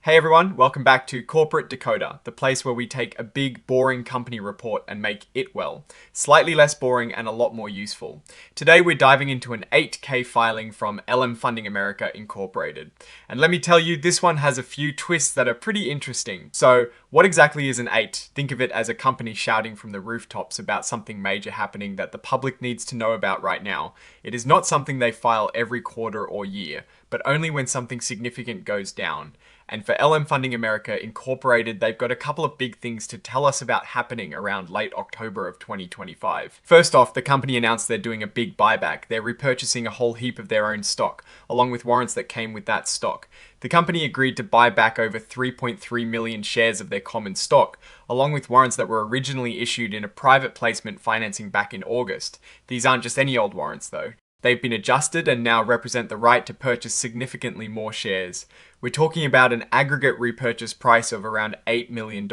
Hey everyone, welcome back to Corporate Decoder, the place where we take a big, boring company report and make it well. Slightly less boring and a lot more useful. Today we're diving into an 8K filing from LM Funding America Incorporated. And let me tell you, this one has a few twists that are pretty interesting. So, what exactly is an 8? Think of it as a company shouting from the rooftops about something major happening that the public needs to know about right now. It is not something they file every quarter or year, but only when something significant goes down. And for LM Funding America Incorporated, they've got a couple of big things to tell us about happening around late October of 2025. First off, the company announced they're doing a big buyback. They're repurchasing a whole heap of their own stock, along with warrants that came with that stock. The company agreed to buy back over 3.3 million shares of their common stock, along with warrants that were originally issued in a private placement financing back in August. These aren't just any old warrants though. They've been adjusted and now represent the right to purchase significantly more shares. We're talking about an aggregate repurchase price of around $8 million.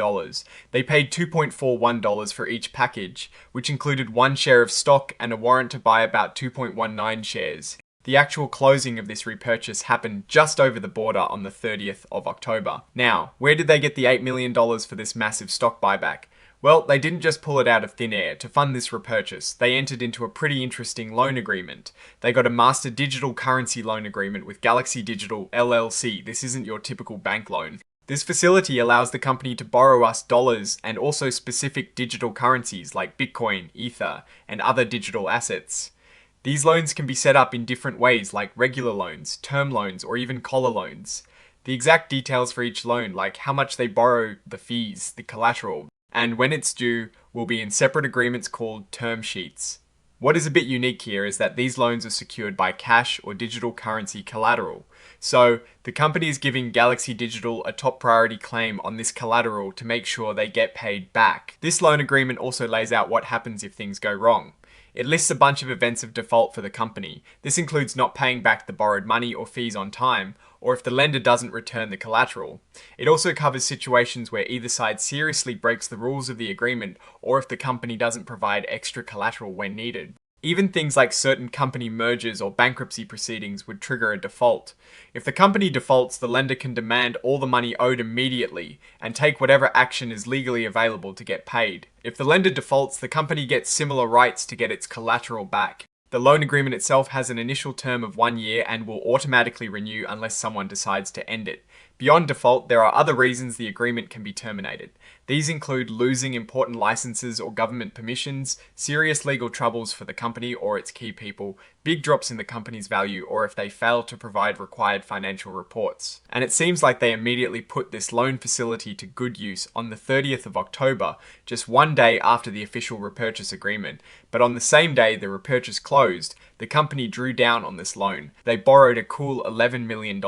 They paid $2.41 for each package, which included one share of stock and a warrant to buy about 2.19 shares. The actual closing of this repurchase happened just over the border on the 30th of October. Now, where did they get the $8 million for this massive stock buyback? Well, they didn't just pull it out of thin air. To fund this repurchase, they entered into a pretty interesting loan agreement. They got a master digital currency loan agreement with Galaxy Digital LLC. This isn't your typical bank loan. This facility allows the company to borrow us dollars and also specific digital currencies like Bitcoin, Ether, and other digital assets. These loans can be set up in different ways like regular loans, term loans, or even collar loans. The exact details for each loan, like how much they borrow, the fees, the collateral, and when it's due, will be in separate agreements called term sheets. What is a bit unique here is that these loans are secured by cash or digital currency collateral. So, the company is giving Galaxy Digital a top priority claim on this collateral to make sure they get paid back. This loan agreement also lays out what happens if things go wrong. It lists a bunch of events of default for the company. This includes not paying back the borrowed money or fees on time, or if the lender doesn't return the collateral. It also covers situations where either side seriously breaks the rules of the agreement, or if the company doesn't provide extra collateral when needed. Even things like certain company mergers or bankruptcy proceedings would trigger a default. If the company defaults, the lender can demand all the money owed immediately and take whatever action is legally available to get paid. If the lender defaults, the company gets similar rights to get its collateral back. The loan agreement itself has an initial term of 1 year and will automatically renew unless someone decides to end it. Beyond default, there are other reasons the agreement can be terminated. These include losing important licenses or government permissions, serious legal troubles for the company or its key people, big drops in the company's value, or if they fail to provide required financial reports. And it seems like they immediately put this loan facility to good use on the 30th of October, just 1 day after the official repurchase agreement. But on the same day the repurchase closed, the company drew down on this loan. They borrowed a cool $11 million.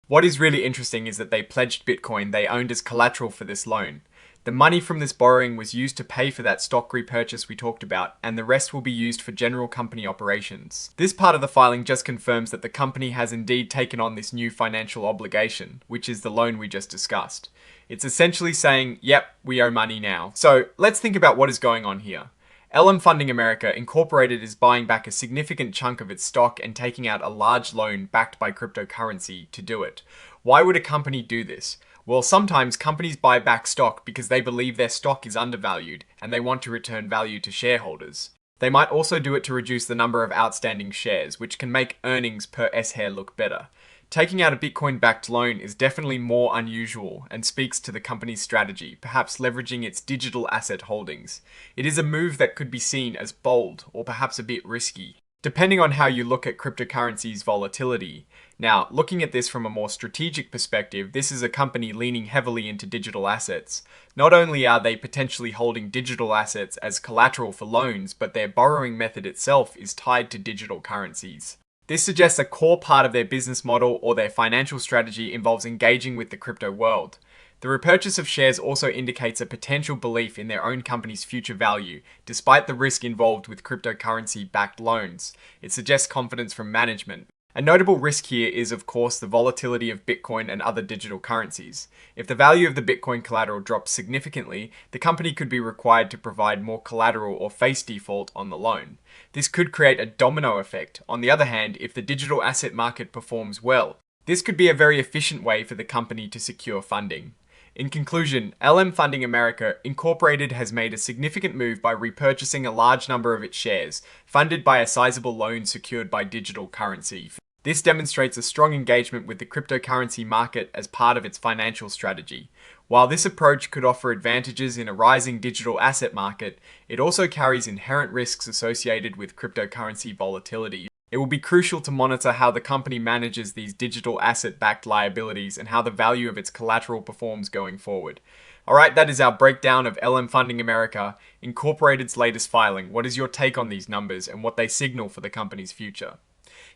What is really interesting is that they pledged Bitcoin they owned as collateral for this loan. The money from this borrowing was used to pay for that stock repurchase we talked about, and the rest will be used for general company operations. This part of the filing just confirms that the company has indeed taken on this new financial obligation, which is the loan we just discussed. It's essentially saying, yep, we owe money now. So let's think about what is going on here. LM Funding America Incorporated is buying back a significant chunk of its stock and taking out a large loan backed by cryptocurrency to do it. Why would a company do this? Well, sometimes companies buy back stock because they believe their stock is undervalued and they want to return value to shareholders. They might also do it to reduce the number of outstanding shares, which can make earnings per S-share look better. Taking out a Bitcoin-backed loan is definitely more unusual and speaks to the company's strategy, perhaps leveraging its digital asset holdings. It is a move that could be seen as bold or perhaps a bit risky, depending on how you look at cryptocurrency's volatility. Now, looking at this from a more strategic perspective, this is a company leaning heavily into digital assets. Not only are they potentially holding digital assets as collateral for loans, but their borrowing method itself is tied to digital currencies. This suggests a core part of their business model or their financial strategy involves engaging with the crypto world. The repurchase of shares also indicates a potential belief in their own company's future value, despite the risk involved with cryptocurrency-backed loans. It suggests confidence from management. A notable risk here is, of course, the volatility of Bitcoin and other digital currencies. If the value of the Bitcoin collateral drops significantly, the company could be required to provide more collateral or face default on the loan. This could create a domino effect. On the other hand, if the digital asset market performs well, This could be a very efficient way for the company to secure funding. In conclusion, LM Funding America Incorporated has made a significant move by repurchasing a large number of its shares, funded by a sizable loan secured by digital currency. This demonstrates a strong engagement with the cryptocurrency market as part of its financial strategy. While this approach could offer advantages in a rising digital asset market, it also carries inherent risks associated with cryptocurrency volatility. It will be crucial to monitor how the company manages these digital asset-backed liabilities and how the value of its collateral performs going forward. Alright, that is our breakdown of LM Funding America Incorporated's latest filing. What is your take on these numbers and what they signal for the company's future?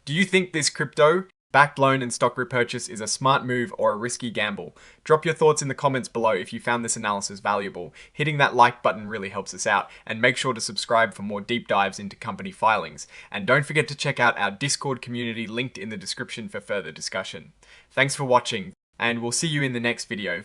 Do you think this crypto-backed loan and stock repurchase is a smart move or a risky gamble? Drop your thoughts in the comments below if you found this analysis valuable. Hitting that like button really helps us out, and make sure to subscribe for more deep dives into company filings. And don't forget to check out our Discord community linked in the description for further discussion. Thanks for watching, and we'll see you in the next video.